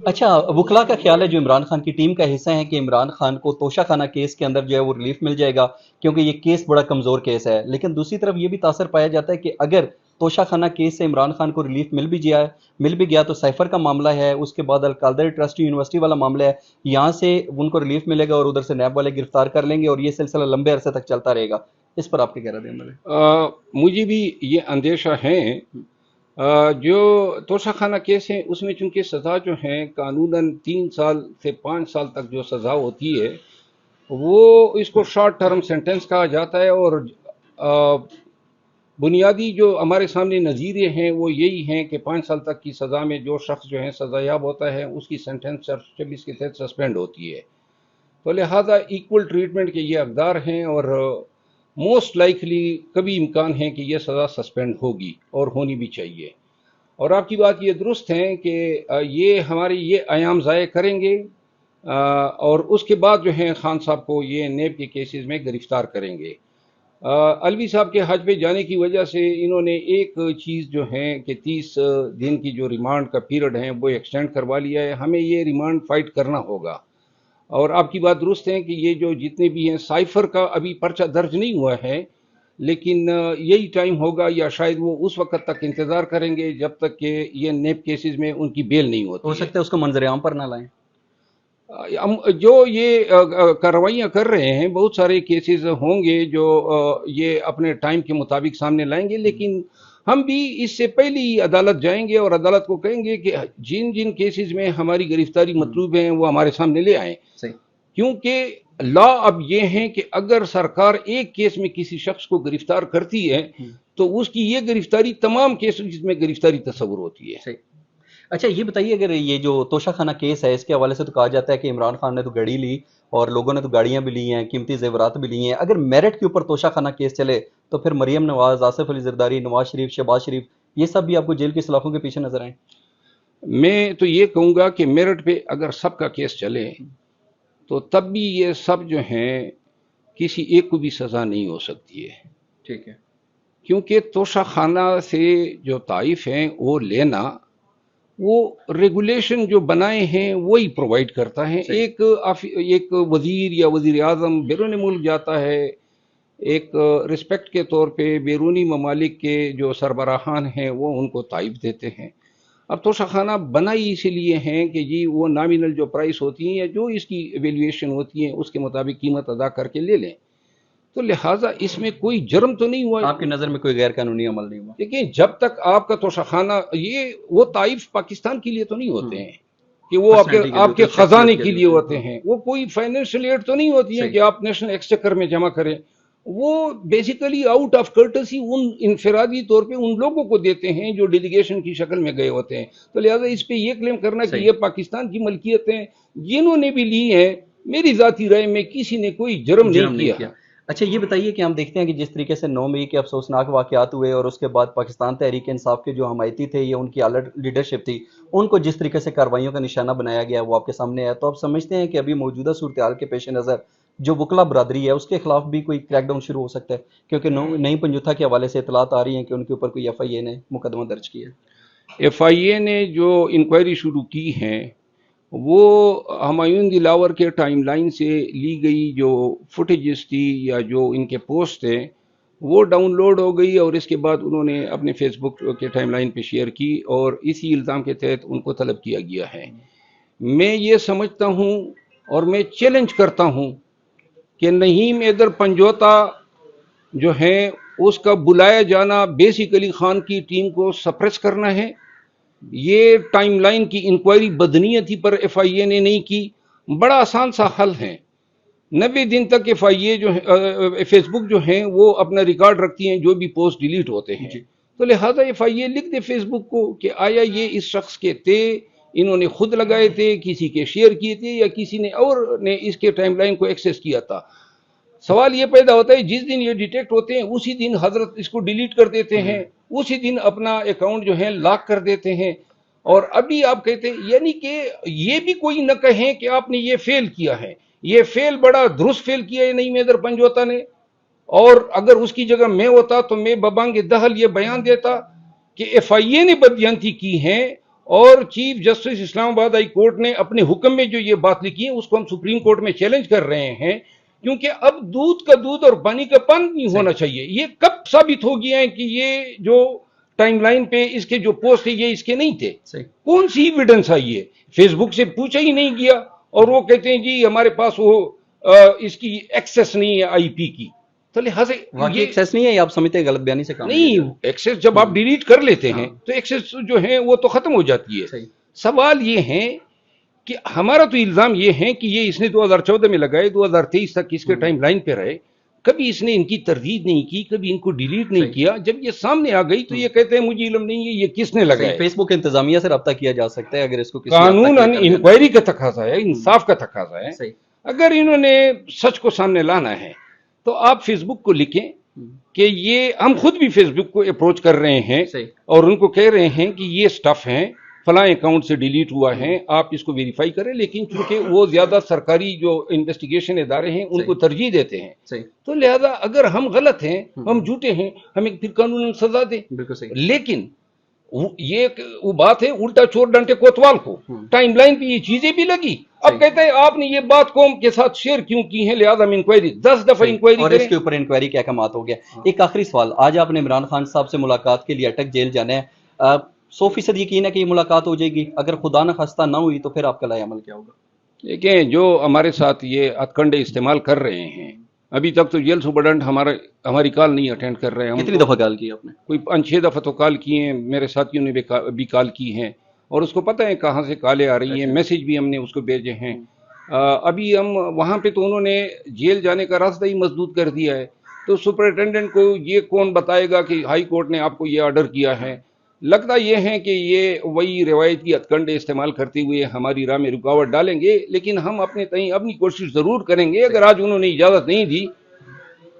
اچھا، وکلا کا خیال ہے جو عمران خان کی ٹیم کا حصہ ہیں کہ عمران خان کو توشہ خانہ کیس کے اندر جو ہے وہ ریلیف مل جائے گا، کیونکہ یہ کیس بڑا کمزور کیس ہے، لیکن دوسری طرف یہ بھی تاثر پایا جاتا ہے کہ اگر توشہ خانہ کیس سے عمران خان کو ریلیف مل بھی گیا تو سائفر کا معاملہ ہے، اس کے بعد القادری ٹرسٹ یونیورسٹی والا معاملہ ہے، یہاں سے ان کو ریلیف ملے گا اور ادھر سے نیب والے گرفتار کر لیں گے اور یہ سلسلہ لمبے عرصے تک چلتا رہے گا۔ اس پر آپ کے کہہ رہے ہیں؟ مجھے بھی یہ اندیشہ ہے۔ جو توشہ خانہ کیس ہیں اس میں چونکہ سزا جو ہیں قانوناً 3 سال سے 5 سال تک جو سزا ہوتی ہے وہ اس کو شارٹ ٹرم سینٹنس کہا جاتا ہے، اور بنیادی جو ہمارے سامنے نظریے ہیں وہ یہی ہیں کہ 5 سال تک کی سزا میں جو شخص جو ہے سزا یاب ہوتا ہے اس کی سینٹنس 26 کے تحت سسپینڈ ہوتی ہے، تو لہٰذا ایکول ٹریٹمنٹ کے یہ حقدار ہیں، اور موسٹ لائکلی کبھی امکان ہے کہ یہ سزا سسپینڈ ہوگی اور ہونی بھی چاہیے۔ اور آپ کی بات یہ درست ہے کہ یہ ہمارے یہ ایام ضائع کریں گے، اور اس کے بعد جو ہے خان صاحب کو یہ نیب کے کیسز میں گرفتار کریں گے۔ الوی صاحب کے حج پہ جانے کی وجہ سے انہوں نے ایک چیز جو ہے کہ 30 دن کی جو ریمانڈ کا پیریڈ ہے وہ ایکسٹینڈ کروا لیا ہے، ہمیں یہ ریمانڈ فائٹ کرنا ہوگا۔ اور آپ کی بات درست ہے کہ یہ جو جتنے بھی ہیں سائفر کا ابھی پرچہ درج نہیں ہوا ہے، لیکن یہی ٹائم ہوگا یا شاید وہ اس وقت تک انتظار کریں گے جب تک کہ یہ نیب کیسز میں ان کی بیل نہیں ہو ہوتی ہے۔ سکتا ہے اس کو منظر عام پر نہ لائیں۔ جو یہ کارروائیاں کر رہے ہیں بہت سارے کیسز ہوں گے جو یہ اپنے ٹائم کے مطابق سامنے لائیں گے، لیکن ہم بھی اس سے پہلے ہی عدالت جائیں گے اور عدالت کو کہیں گے کہ جن جن کیسز میں ہماری گرفتاری مطلوب ہیں وہ ہمارے سامنے لے آئیں، صحیح۔ کیونکہ لا اب یہ ہے کہ اگر سرکار ایک کیس میں کسی شخص کو گرفتار کرتی ہے تو اس کی یہ گرفتاری تمام کیسز میں گرفتاری تصور ہوتی ہے۔ صحیح۔ اچھا یہ بتائیے، اگر یہ جو توشہ خانہ کیس ہے اس کے حوالے سے تو کہا جاتا ہے کہ عمران خان نے تو گاڑی لی اور لوگوں نے تو گاڑیاں بھی لی ہیں، قیمتی زیورات بھی لی ہیں، اگر میرٹ کے اوپر توشہ خانہ کیس چلے تو پھر مریم نواز، آصف علی زرداری، نواز شریف، شہباز شریف، یہ سب بھی آپ کو جیل کی سلاخوں کے پیچھے نظر آئیں؟ میں تو یہ کہوں گا کہ میرٹ پہ اگر سب کا کیس چلے تو تب بھی یہ سب جو ہیں کسی ایک کو بھی سزا نہیں ہو سکتی ہے، ٹھیک ہے۔ کیونکہ توشہ خانہ سے جو طائف ہیں وہ لینا، وہ ریگولیشن جو بنائے ہیں وہی پرووائڈ کرتا ہے۔ ایک وزیر یا وزیر اعظم بیرون ملک جاتا ہے، ایک رسپیکٹ کے طور پہ بیرونی ممالک کے جو سربراہان ہیں وہ ان کو تائید دیتے ہیں۔ اب توشہ خانہ بنائی اسی لیے ہیں کہ جی وہ نامینل جو پرائس ہوتی ہیں یا جو اس کی ایویلیویشن ہوتی ہیں اس کے مطابق قیمت ادا کر کے لے لیں، تو لہٰذا اس میں کوئی جرم تو نہیں ہوا۔ آپ کی نظر میں کوئی غیر قانونی عمل نہیں ہوا؟ دیکھیں جب تک آپ کا توشہ خانہ، یہ وہ طائف پاکستان کے لیے تو نہیں ہوتے ہیں کہ وہ آپ کے خزانے کے لیے ہوتے ہیں، وہ کوئی فائنینشیل ایڈ تو نہیں ہوتی ہے کہ آپ نیشنل ایکسچیکر میں جمع کریں، وہ بیسیکلی آؤٹ آف کرٹسی ان انفرادی طور پہ ان لوگوں کو دیتے ہیں جو ڈیلیگیشن کی شکل میں گئے ہوتے ہیں، تو لہٰذا اس پہ یہ کلیم کرنا کہ یہ پاکستان کی ملکیتیں جنہوں نے بھی لی ہیں، میری ذاتی رائے میں کسی نے کوئی جرم نہیں کیا۔ اچھا یہ بتائیے کہ ہم دیکھتے ہیں کہ جس طریقے سے 9 مئی کے افسوسناک واقعات ہوئے اور اس کے بعد پاکستان تحریک انصاف کے جو حمایتی تھے یا ان کی لیڈرشپ تھی، ان کو جس طریقے سے کارروائیوں کا نشانہ بنایا گیا وہ آپ کے سامنے ہے، تو آپ سمجھتے ہیں کہ ابھی موجودہ صورتحال کے پیش نظر جو وکلا برادری ہے اس کے خلاف بھی کوئی کریک ڈاؤن شروع ہو سکتا ہے؟ کیونکہ نئی پنجوتھا کے حوالے سے اطلاعات آ رہی ہیں کہ ان کے اوپر کوئی ایف آئی اے نے مقدمہ درج کیا ہے۔ ایف آئی اے نے جو انکوائری شروع کی ہیں وہ ہمایوں دلاور کے ٹائم لائن سے لی گئی جو فوٹیجز تھی یا جو ان کے پوسٹ تھے وہ ڈاؤن لوڈ ہو گئی، اور اس کے بعد انہوں نے اپنے فیس بک کے ٹائم لائن پہ شیئر کی اور اسی الزام کے تحت ان کو طلب کیا گیا ہے۔ میں یہ سمجھتا ہوں اور میں چیلنج کرتا ہوں کہ نعیم حیدر پنجوتا جو ہے اس کا بلایا جانا بیسیکلی خان کی ٹیم کو سپریس کرنا ہے۔ یہ ٹائم لائن کی انکوائری بدنیتی پر ایف آئی اے نے نہیں کی، بڑا آسان سا حل ہے، 90 دن تک ایف آئی اے جو فیس بک جو ہیں وہ اپنا ریکارڈ رکھتی ہیں جو بھی پوسٹ ڈیلیٹ ہوتے ہیں، تو لہٰذا ایف آئی اے لکھ دے فیس بک کو کہ آیا یہ اس شخص کے تھے، انہوں نے خود لگائے تھے، کسی کے شیئر کیے تھے یا کسی نے اور نے اس کے ٹائم لائن کو ایکسیس کیا تھا۔ سوال یہ پیدا ہوتا ہے جس دن یہ ڈیٹیکٹ ہوتے ہیں اسی دن حضرت اس کو ڈیلیٹ کر دیتے ہیں، اسی دن اپنا اکاؤنٹ جو ہے لاک کر دیتے ہیں، اور ابھی آپ کہتے ہیں یعنی کہ یہ بھی کوئی نہ کہیں کہ آپ نے یہ فیل کیا ہے، یہ فیل بڑا درست فیل کیا ہے نعیم حیدر پنجوتا نے، اور اگر اس کی جگہ میں ہوتا تو میں ببانگ دہل یہ بیان دیتا کہ ایف آئی اے نے بددیانتی کی ہیں اور چیف جسٹس اسلام آباد ہائی کورٹ نے اپنے حکم میں جو یہ بات لکھی ہے اس کو ہم سپریم کورٹ میں چیلنج کر رہے ہیں، کیونکہ اب دودھ کا دودھ اور پانی کا پانی نہیں ہونا چاہیے۔ یہ کب ثابت ہو گیا ہے کہ یہ جو ٹائم لائن پہ اس کے جو پوسٹ ہے یہ اس کے نہیں تھے؟ کون سی ایویڈنس آئی ہے؟ فیس بک سے پوچھا ہی نہیں گیا، اور وہ کہتے ہیں جی ہمارے پاس وہ اس کی ایکسس نہیں ہے آئی پی کی، تو لہٰذا واقعی ایکسیس نہیں ہے یا آپ سمجھتے ہیں غلط بیانی سے کام نہیں، ایکسس جب آپ ڈیلیٹ کر لیتے ہیں تو ایکسس جو ہے وہ تو ختم ہو جاتی ہے۔ سوال یہ ہے کہ ہمارا تو الزام یہ ہے کہ یہ اس نے 2014 میں لگائے، 2023 تک اس کے ٹائم لائن پہ رہے، کبھی اس نے ان کی تردید نہیں کی، کبھی ان کو ڈیلیٹ نہیں کیا۔ جب یہ سامنے آ گئی تو یہ کہتے ہیں مجھے علم نہیں ہے یہ کس نے لگایا۔ فیس بک انتظامیہ سے رابطہ کیا جا سکتا ہے اگر اس کو قانوناً انکوائری کا تقاضا ہے، انصاف کا تقاضا ہے۔ اگر انہوں نے سچ کو سامنے لانا ہے تو آپ فیس بک کو لکھیں کہ یہ ہم خود بھی فیس بک کو اپروچ کر رہے ہیں اور ان کو کہہ رہے ہیں کہ یہ سٹف ہیں فلاں اکاؤنٹ سے ڈیلیٹ ہوا ہے، آپ اس کو ویریفائی کریں، لیکن چونکہ وہ زیادہ سرکاری جو انویسٹیگیشن ادارے ہیں ان کو ترجیح دیتے ہیں، تو لہذا اگر ہم غلط ہیں، ہم جھوٹے ہیں، ہمیں پھر قانون سزا دیں۔ لیکن یہ وہ بات ہے الٹا چور ڈنٹے کوتوال کو، ٹائم لائن پہ یہ چیزیں بھی لگی، اب کہتے ہیں آپ نے یہ بات قوم کے ساتھ شیئر کیوں کی ہے، لہذا ہم انکوائری 10 دفعہ انکوائری اور کریں۔ اس کے اوپر انکوائری کے احکامات ہو گیا۔ ایک آخری سوال، آج آپ نے عمران خان صاحب سے ملاقات کے لیے اٹک جیل جانا ہے، 100% یقین ہے کہ یہ ملاقات ہو جائے گی؟ اگر خدا نہ خواستہ نہ ہوئی تو پھر آپ کا لائے عمل کیا ہوگا؟ دیکھیں جو ہمارے ساتھ یہ ہتھکنڈے استعمال کر رہے ہیں، ابھی تک تو جیل سپرڈنٹ ہماری کال نہیں اٹینڈ کر رہے ہیں۔ کتنی دفعہ کال کی آپ نے؟ کوئی 5-6 دفعہ تو کال کی ہیں، میرے ساتھیوں نے بھی کال کی ہیں، اور اس کو پتہ ہے کہاں سے کالیں آ رہی ہیں، میسج بھی ہم نے اس کو بھیجے ہیں۔ ابھی ہم وہاں پہ تو انہوں نے جیل جانے کا راستہ ہی مسدود کر دیا ہے، تو سپرنٹینڈنٹ کو یہ کون بتائے گا کہ ہائی کورٹ نے آپ کو یہ آرڈر کیا ہے؟ لگتا یہ ہے کہ یہ وہی روایتی ہتھکنڈے استعمال کرتے ہوئے ہماری راہ میں رکاوٹ ڈالیں گے، لیکن ہم اپنے تئیں اپنی کوشش ضرور کریں گے۔ اگر آج انہوں نے اجازت نہیں دی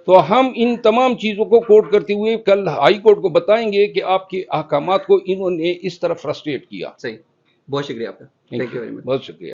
تو ہم ان تمام چیزوں کو کوٹ کرتے ہوئے کل ہائی کورٹ کو بتائیں گے کہ آپ کے احکامات کو انہوں نے اس طرح فرسٹریٹ کیا۔ صحیح، بہت شکریہ آپ کا، تھینک یو ویری مچ، بہت شکریہ۔